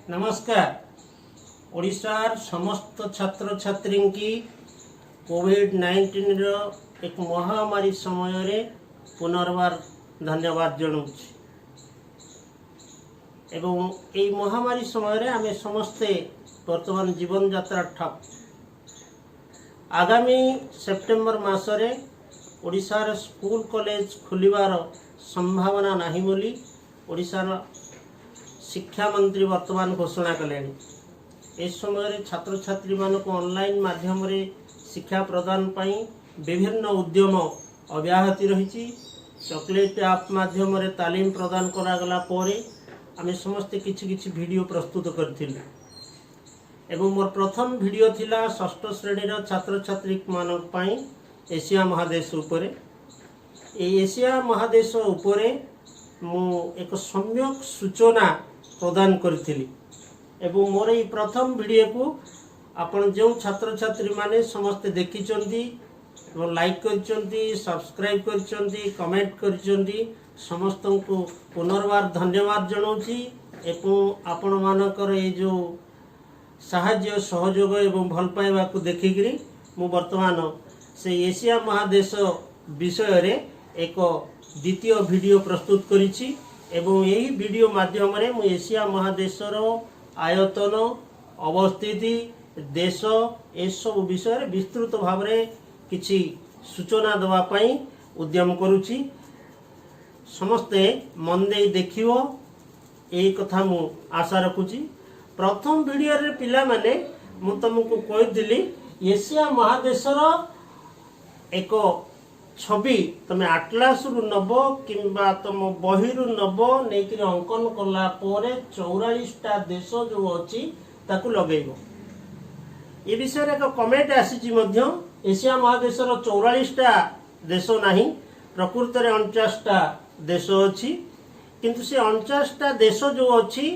नमस्कार। ओडिशार समस्त छात्र छात्री की कोविड-19 रो एक महामारी समय रे पुनर्बार धन्यवाद जनाऊँ। एवं ए महामारी समय रे आमे समस्ते वर्तमान जीवन यात्रा ठप। आगामी सेप्टेम्बर मासरे ओडिशार स्कूल कॉलेज खुलिबार संभावना नाही बोली ओडिशार शिक्षा मंत्री वर्तमान घोषणा कले। इस समय छात्र छात्री मानक ऑनलाइन माध्यम रे शिक्षा प्रदान पाई विभिन्न उद्यम अब्याहति रही। चॉकलेट ऐप माध्यम रे तालीम प्रदान करागला परे आमे समस्त किछि किछि वीडियो प्रस्तुत करथिलु। एवं मोर प्रथम वीडियो थिला षष्ठ श्रेणी रो छात्र छात्री मानक पाई एशिया महादेश उपरे। ए एशिया महादेश उपरे मु एक सम्यक सूचना प्रदान करी। एवं मोर ये प्रथम वीडियो को आपण जो छात्र छात्री माने समस्त देखिचंदी और लाइक करिचंदी, सब्सक्राइब करिचंदी, कमेंट करिचंदी, समस्त को पुनर्बार धन्यवाद जनाऊँगी। एवं आपण मानकर ये जो साहाय्य सहयोग एवं भल पाइबा को देखिकरी मु वर्तमान से एशिया महादेश विषय रे एक द्वितीय वीडियो प्रस्तुत करिछि। एवं यही वीडियो माध्यम रे मु एशिया महादेशर आयतन, अवस्थिति, देश ए सब विषय रे विस्तृत भाव रे किछि सूचना दवा पई उद्यम करूछि। समस्ते मन दे देखियो ए कथा मु आशा रखुछि। प्रथम वीडियो रे पिला माने मु तुमको कहि दिली एशिया महादेशर एक छवि तमे आटलास रु नब किंबा तुम बही रु नब नेकि अंकन कला पोरे 44टा देश जो अछि ताकू लगेइबो। ए विषय रे एक कमेंट आसीची मध्य एशिया महादेशर 44टा देश नाही, प्रकृत रे 49टा देश अछि। किंतु से 49टा देश जो अछि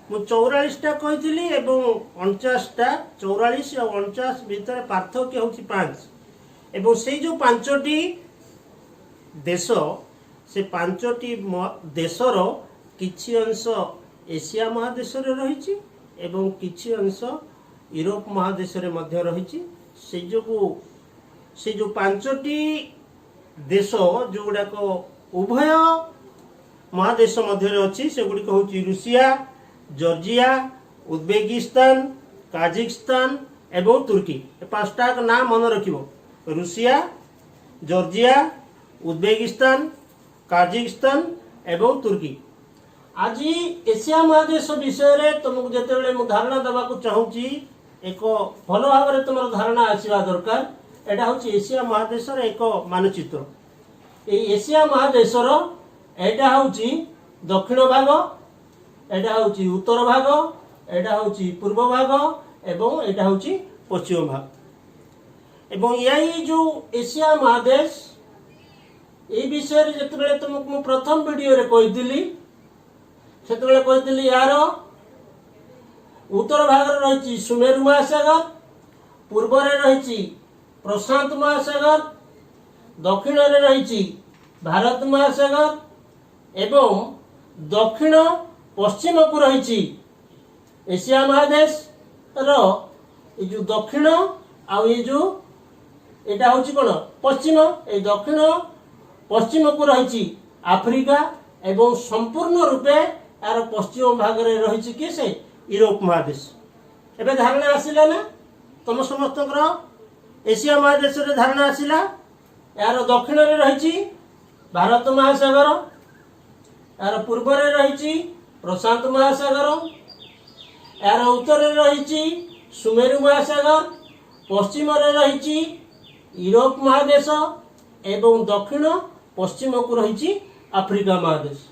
मु 44टा कहितली एवं 49टा 44 और 49 भीतर पार्थक्य होछि 5। एवं से जो 5टी देश से 5टी देशर किछि अंश एशिया महादेश रे रहिछि एवं किछि अंश यूरोप महादेश रे मध्य रहिछि। से जो 5टी देश जो गुडा को उभय महादेश मध्य रे अछि से गुडी को होछि रूसिया, जॉर्जिया, उज्बेकिस्तान, काजाकिस्तान एवं तुर्की। ए पांचटा का नाम मन रखिबो। रूसिया, जॉर्जिया, उज्बेकिस्तान, काजाकिस्तान एवं तुर्की। आज एशिया महादेश विषय रे तुमको जेतेबेले मु धारणा देबा को चाहूची एक भलो भाव रे तुमर धारणा आसीबा दरकार। एटा होची एशिया महादेशर एक मानचित्र। ए एशिया महादेशर एटा होची दक्षिण भाग, एटा होची उत्तर भाग, एटा होची पूर्व भाग एवं एटा होची पश्चिम भाग। एवं यही जो एशिया महादेश ए विषय रे जेतेबेले तुमको प्रथम वीडियो रे कहिदिली सेतेबेले कहिदिली यार उत्तर भाग रे रहिछि सुमेरु महासागर, पूर्व रे रहिछि प्रशांत महासागर, दक्षिण रे रहिछि भारत महासागर एवं दक्षिण पश्चिम को रहिछि एशिया महादेश रो ए जो दक्षिण आ ये जो एटा होछि कोन पश्चिम। ए दक्षिण पश्चिम को रहिछि आफ्रिका एवं संपूर्ण रूपे यार पश्चिम भाग रे रहिछि कि से यूरोप महादेश। एबे धारणा आसिला ना तुम समस्तकर एशिया महादेश रे धारणा आसिला। यार दक्षिण रे रहिछि भारत महासागर, यार पूर्व रे रहिछि प्रशांत महासागर, यार उत्तर रे रहिछि सुमेरु महासागर, पश्चिम रे रहिछि यूरोप महादेश एवं दक्षिण पश्चिम को रहिछि आफ्रिका महादेश।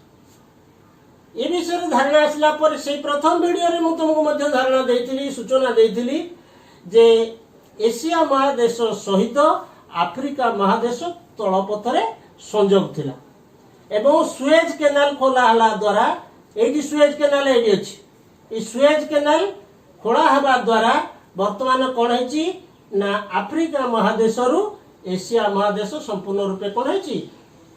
ए विषय धारणा आसला पर से प्रथम वीडियो रे मु तुमको मध्य धारणा देइथिली, सूचना देइथिली जे एशिया महादेश सहित आफ्रिका महादेश तळपथरे संयोग थिला एवं सुएज केनाल खोला हला द्वारा एडी सुएज केनाल एडी अछि। ए सुएज केनाल खोला हबा द्वारा वर्तमान कोन हैछि ना आफ्रिका महादेश रु एशिया महादेश संपूर्ण रूपे कोन हैछि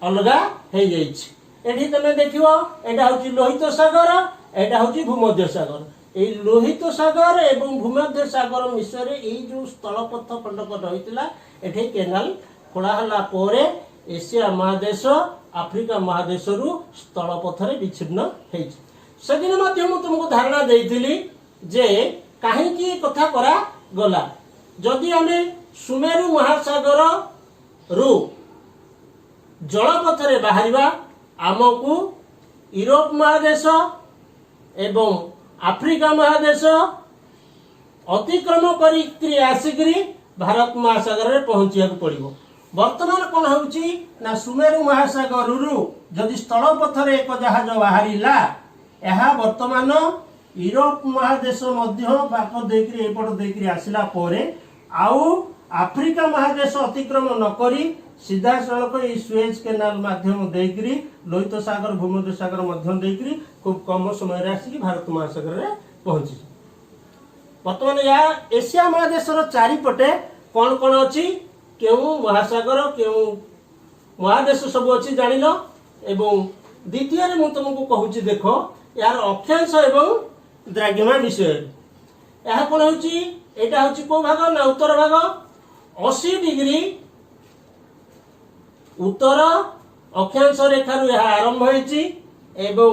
अलगा हे जाइछि। एठी तमे देखिवो एटा होछि लोहित सागर, एटा होछि भूमध्य सागर। এই লোহিত সাগর এবং ভୂମଧ୍ୟ ସାଗର ମିଶରେ ଏଇ ଯେଉଁ ସ୍ଥଳପଥ ଖଣ୍ଡକ ରହିଥିଲା ଏଠି କେନାଲ ଖୋଳା ହେଲା ପରେ ଏସିଆ ମହାଦେଶ ଆଫ୍ରିକା ମହାଦେଶରୁ ସ୍ଥଳପଥରେ ବିଚ୍ଛିନ୍ନ ହେଇଛି। ସେଦିନ ମଧ୍ୟ ମୁଁ ତୁମକୁ ଧାରଣା ଦେଇଥିଲି ଯେ କାହିଁକି କଥା କରାଗଲା। ଯଦି ଆମେ ସୁମେରୁ ମହାସାଗରରୁ ଜଳପଥରେ ବାହାରିବା ଆମକୁ ୟୁରୋପ ମହାଦେଶ ଏବଂ ଆଫ୍ରିକା ମହାଦେଶ ଅତିକ୍ରମ କରିକି ଆସିକିରି ଭାରତ ମହାସାଗରରେ ପହଞ୍ଚିବାକୁ ପଡ଼ିବ। ବର୍ତ୍ତମାନ କ'ଣ ହେଉଛି ନା ସୁମେରୁ ମହାସାଗରରୁ ଯଦି ସ୍ଥଳପଥରେ ଏକ ଜାହାଜ ବାହାରିଲା ଏହା ବର୍ତ୍ତମାନ ୟୁରୋପ ମହାଦେଶ ମଧ୍ୟ ବାଟ ଦେଇକରି ଏପଟ ଦେଇକରି ଆସିଲା ପରେ ଆଉ ଆଫ୍ରିକା ମହାଦେଶ ଅତିକ୍ରମ ନକରି ସିଧାସଳଖ ଏଇ ସୁଏଜ କେନାଲ ମାଧ୍ୟମ ଦେଇକରି ଲୋହିତ ସାଗର ଭୂମଧ୍ୟ ସାଗର ମଧ୍ୟ ଦେଇକରି ଖୁବ୍ କମ ସମୟରେ ଆସିକି ଭାରତ ମହାସାଗରରେ ପହଞ୍ଚିଛି। ବର୍ତ୍ତମାନ ଏହା ଏସିଆ ମହାଦେଶର ଚାରିପଟେ କ'ଣ କ'ଣ ଅଛି, କେଉଁ ମହାସାଗର କେଉଁ ମହାଦେଶ ସବୁ ଅଛି ଜାଣିଲ। ଏବଂ ଦ୍ୱିତୀୟରେ ମୁଁ ତୁମକୁ କହୁଛି ଦେଖ ଏହାର ଅକ୍ଷାଂଶ ଏବଂ ଦ୍ରାଘିମା ବିଷୟରେ। ଏହା କ'ଣ ହେଉଛି, ଏଇଟା ହେଉଛି କୋଉ ଭାଗ ନା ଉତ୍ତର ଭାଗ। 80 ଡିଗ୍ରୀ ଉତ୍ତର ଅକ୍ଷାଂଶ ରେଖାରୁ ଏହା ଆରମ୍ଭ ହୋଇଛି ଏବଂ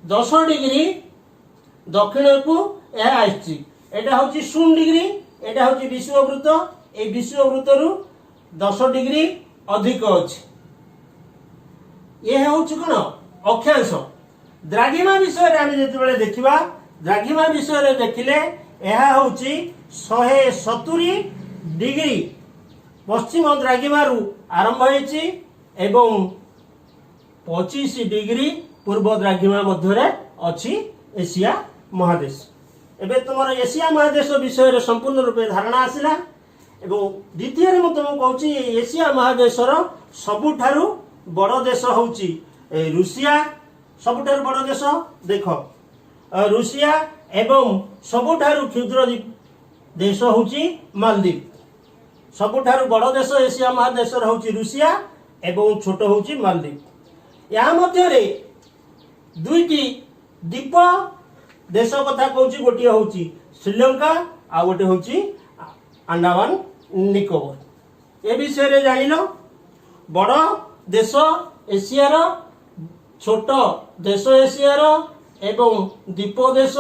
10 ଡିଗ୍ରୀ ଦକ୍ଷିଣକୁ ଏହା ଆସିଛି। ଏଇଟା ହେଉଛି 0 ଡିଗ୍ରୀ, ଏଇଟା ହେଉଛି ବିଷୁବବୃତ୍ତ। এই ବିଷୁବବୃତ୍ତରୁ 10 ଡିଗ୍ରୀ ଅଧିକ ଅଛି। ଏହା ହେଉଛି କ'ଣ ଅକ୍ଷାଂଶ। ଦ୍ରାଘିମା ବିଷୟରେ ଆମେ ଯେତେବେଳେ ଦେଖିବା, ଦ୍ରାଘିମା ବିଷୟରେ ଦେଖିଲେ ଏହା ହେଉଛି 170 ଡିଗ୍ରୀ ପଶ୍ଚିମ ଦ୍ରାଘିମାରୁ ଆରମ୍ଭ ହୋଇଛି ଏବଂ 25 ଡିଗ୍ରୀ ପୂର୍ବ ଦ୍ରାଘିମା ମଧ୍ୟରେ ଅଛି ଏସିଆ ମହାଦେଶ। ଏବେ ତୁମର ଏସିଆ ମହାଦେଶ ବିଷୟରେ ସମ୍ପୂର୍ଣ୍ଣ ରୂପେ ଧାରଣା ଆସିଲା। ଏବଂ ଦ୍ୱିତୀୟରେ ମୁଁ ତୁମକୁ କହୁଛି ଏସିଆ ମହାଦେଶର ସବୁଠାରୁ ବଡ଼ ଦେଶ ହେଉଛି ରୁଷିଆ। ସବୁଠାରୁ ବଡ଼ ଦେଶ ଦେଖ ରୁଷିଆ ଏବଂ ସବୁଠାରୁ କ୍ଷୁଦ୍ର ଦେଶ ହେଉଛି ମାଲଦ୍ୱୀପ। ସବୁଠାରୁ ବଡ଼ ଦେଶ ଏସିଆ ମହାଦେଶର ହେଉଛି ରୁଷିଆ ଏବଂ ଛୋଟ ହେଉଛି ମାଲଦ୍ୱୀପ। ଏହା ମଧ୍ୟରେ ଦୁଇଟି ଦ୍ୱୀପ ଦେଶ କଥା କହୁଛି, ଗୋଟିଏ ହେଉଛି ଶ୍ରୀଲଙ୍କା ଆଉ ଗୋଟେ ହେଉଛି ଆଣ୍ଡାମାନ ନିକୋବର। ଏ ବିଷୟରେ ଜାଣିଲ। ବଡ଼ ଦେଶ ଏସିଆର, ଛୋଟ ଦେଶ ଏସିଆର ଏବଂ ଦ୍ୱୀପ ଦେଶ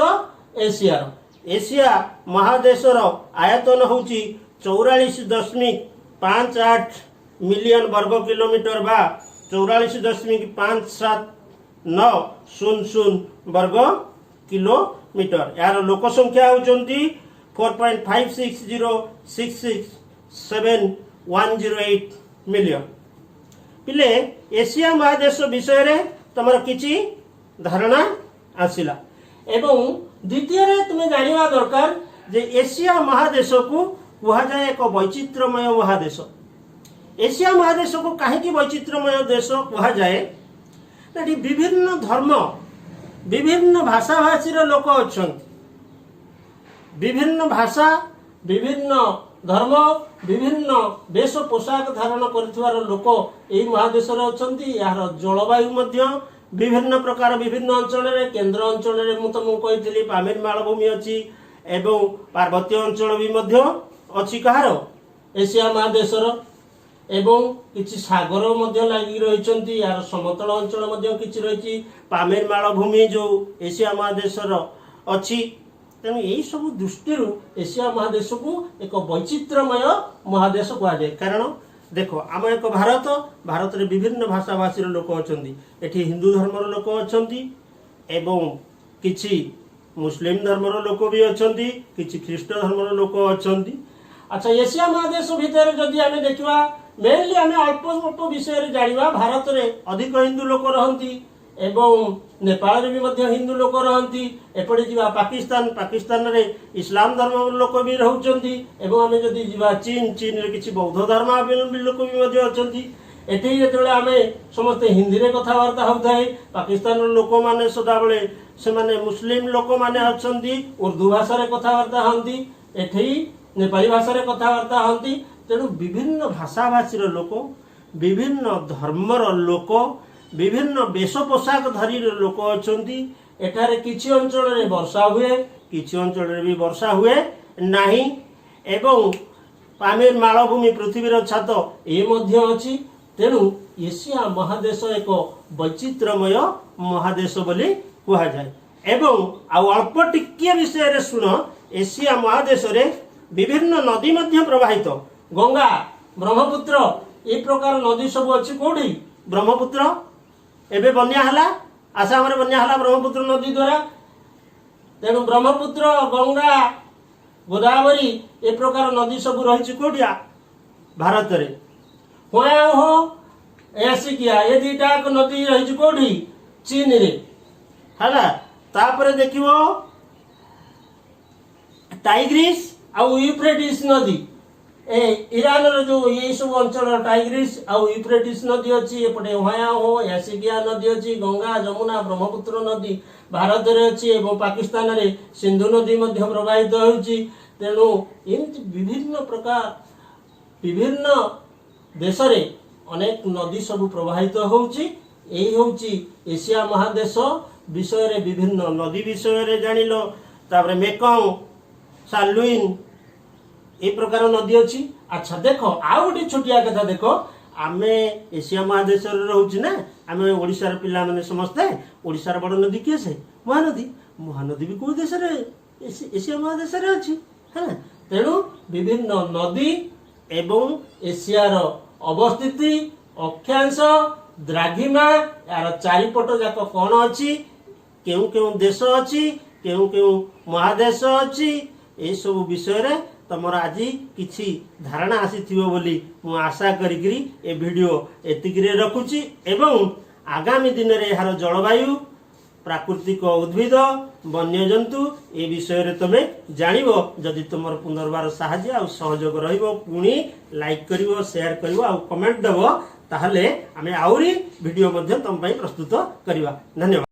ଏସିଆର। ଏସିଆ ମହାଦେଶର ଆୟତନ ହେଉଛି 44.58 ମିଲିୟନ ବର୍ଗ କିଲୋମିଟର ବା 44.579000 ବର୍ଗ କିଲୋମିଟର। ଏହାର ଲୋକ ସଂଖ୍ୟା ହେଉଛନ୍ତି 4.560667,108 ମିଲିୟନ। ପିଲେ ଏସିଆ ମହାଦେଶ ବିଷୟରେ ତମର କିଛି ଧାରଣା ଆସିଲା। ଏବଂ ଦ୍ୱିତୀୟରେ ତୁମେ ଜାଣିବା ଦରକାର ଯେ ଏସିଆ ମହାଦେଶକୁ କୁହାଯାଏ ଏକ ବୈଚିତ୍ର୍ୟମୟ ମହାଦେଶ। ଏସିଆ ମହାଦେଶକୁ କାହିଁକି ବୈଚିତ୍ର୍ୟମୟ ଦେଶ କୁହାଯାଏ? ଏଠି ବିଭିନ୍ନ ଧର୍ମ, ବିଭିନ୍ନ ଭାଷାଭାଷୀର ଲୋକ ଅଛନ୍ତି। ବିଭିନ୍ନ ଭାଷା, ବିଭିନ୍ନ ଧର୍ମ, ବିଭିନ୍ନ ବେଶ ପୋଷାକ ଧାରଣ କରୁଥିବାର ଲୋକ ଏହି ମହାଦେଶରେ ଅଛନ୍ତି। ଏହାର ଜଳବାୟୁ ମଧ୍ୟ ବିଭିନ୍ନ ପ୍ରକାର, ବିଭିନ୍ନ ଅଞ୍ଚଳରେ, କେନ୍ଦ୍ର ଅଞ୍ଚଳରେ ମୁଁ ତୁମକୁ କହିଥିଲି ପାମିର ମାଳଭୂମି ଅଛି ଏବଂ ପାର୍ବତ୍ୟ ଅଞ୍ଚଳ ବି ମଧ୍ୟ ଅଛି କାହାର ଏସିଆ ମହାଦେଶର। ଏବଂ କିଛି ସାଗର ମଧ୍ୟ ଲାଗି ରହିଛନ୍ତି। ଏହାର ସମତଳ ଅଞ୍ଚଳ ମଧ୍ୟ କିଛି ରହିଛି। ପାମିର ମାଳଭୂମି ଯେଉଁ ଏସିଆ ମହାଦେଶର ଅଛି। ତେଣୁ ଏହିସବୁ ଦୃଷ୍ଟିରୁ ଏସିଆ ମହାଦେଶକୁ ଏକ ବୈଚିତ୍ର୍ୟମୟ ମହାଦେଶ କୁହାଯାଏ। କାରଣ ଦେଖ ଆମ ଏକ ଭାରତ, ଭାରତରେ ବିଭିନ୍ନ ଭାଷାଭାଷୀର ଲୋକ ଅଛନ୍ତି। ଏଠି ହିନ୍ଦୁ ଧର୍ମର ଲୋକ ଅଛନ୍ତି ଏବଂ କିଛି ମୁସଲିମ ଧର୍ମର ଲୋକ ବି ଅଛନ୍ତି, କିଛି ଖ୍ରୀଷ୍ଟ ଧର୍ମର ଲୋକ ଅଛନ୍ତି। ଆଚ୍ଛା, ଏସିଆ ମହାଦେଶ ଭିତରେ ଯଦି ଆମେ ଦେଖିବା, ମେନଲି ଆମେ ଅଳ୍ପ ଅଳ୍ପ ବିଷୟରେ ଜାଣିବା। ଭାରତରେ ଅଧିକ ହିନ୍ଦୁ ଲୋକ ରହନ୍ତି ଏବଂ ନେପାଳରେ ବି ମଧ୍ୟ ହିନ୍ଦୁ ଲୋକ ରହନ୍ତି। ଏପଟେ ଯିବା ପାକିସ୍ତାନ, ପାକିସ୍ତାନରେ ଇସଲାମ ଧର୍ମର ଲୋକ ବି ରହୁଛନ୍ତି। ଏବଂ ଆମେ ଯଦି ଯିବା ଚୀନ, ଚୀନରେ କିଛି ବୌଦ୍ଧ ଧର୍ମାବଲମ୍ବୀ ଲୋକ ବି ମଧ୍ୟ ଅଛନ୍ତି। ଏଠି ଯେତେବେଳେ ଆମେ ସମସ୍ତେ ହିନ୍ଦୀରେ କଥାବାର୍ତ୍ତା ହେଉଥାଏ, ପାକିସ୍ତାନର ଲୋକମାନେ ସଦାବେଳେ ସେମାନେ ମୁସଲିମ ଲୋକମାନେ ଅଛନ୍ତି, ଉର୍ଦ୍ଦୁ ଭାଷାରେ କଥାବାର୍ତ୍ତା ହୁଅନ୍ତି। ଏଠି ନେପାଳୀ ଭାଷାରେ କଥାବାର୍ତ୍ତା ହୁଅନ୍ତି। ତେଣୁ ବିଭିନ୍ନ ଭାଷାଭାଷୀର ଲୋକ, ବିଭିନ୍ନ ଧର୍ମର ଲୋକ, विभिन्न वेश पोशाक धरी लोक अच्छी एठारे किछि अंचल रे वर्षा हुए किछि अंचल रे भी वर्षा हुए नाही एवं पामीर मालभूमि पृथ्वीर छात ये मध्य अछि तेणु एशिया महादेश एक वैचित्रमय महादेश बोली कहा जाए एवं अल्प टिके विषय रे सुन एशिया महादेश रे विभिन्न नदी मध्य प्रवाहित गंगा ब्रह्मपुत्र ये प्रकार नदी सब अच्छी कोठी ब्रह्मपुत्र एबे बन्या हला आसाम रे बन्या हला ब्रह्मपुत्र नदी द्वारा तेणु ब्रह्मपुत्र गंगा गोदावरी ए प्रकार नदी सब रही कोठिया भारत रे हो एसिकिया ये दीटा नदी रही कोठी चीन रे हला तापरे देखिवो टाइग्रिस आउ यूफ्रेटिस नदी ए ईरान रो जो ये सब अंचल टाइग्रिस आउ यूफ्रेटिस नदी अच्छी एपटे हो एसिकिया नदी अच्छी गंगा जमुना ब्रह्मपुत्र नदी भारत रे अच्छी एवं पाकिस्तान रे सिंधु नदी मध्य प्रवाहित होउची तेणु एमती विभिन्न प्रकार विभिन्न देश रे अनेक नदी सब प्रवाहित होउची एही होउची एशिया महादेश विषय रे विभिन्न नदी विषय रे जानिलो तापर मेकंग सालुइन ए प्रकार नदी अच्छी अच्छा देख आउ गोटे छोटिया कथा देख आमे एशिया महादेश रोचे ना आम ओडिशार पिला माने समस्ते ओडिशार बड़ नदी किए से महानदी भी कौ देश एशिया महादेश अच्छी है तेणु विभिन्न नदी एवं एशियार अवस्थिति अक्षांश द्राघिमा यार चारिपट जाक कौन अच्छी केउ केउ देश अच्छी केउ केउ महादेश अच्छी ए सब विषय रे तमर आज किछि धारणा आसीथिबो बोली मु आशा करिकरी ए वीडियो एतिकिरे रखुची एवं आगामी दिन रे यार जलवायु प्राकृतिक उद्भिद वन्यजंतु ए विषय रे तमे जानिबो जदि तुमर पुनर्बार साहाय्य आ सहयोग रहिबो पुणी लाइक करिवो शेयर करिवो आ कमेंट देबो ताहले आमे आउरी वीडियो मध्ये तम पई प्रस्तुत करिवा धन्यवाद।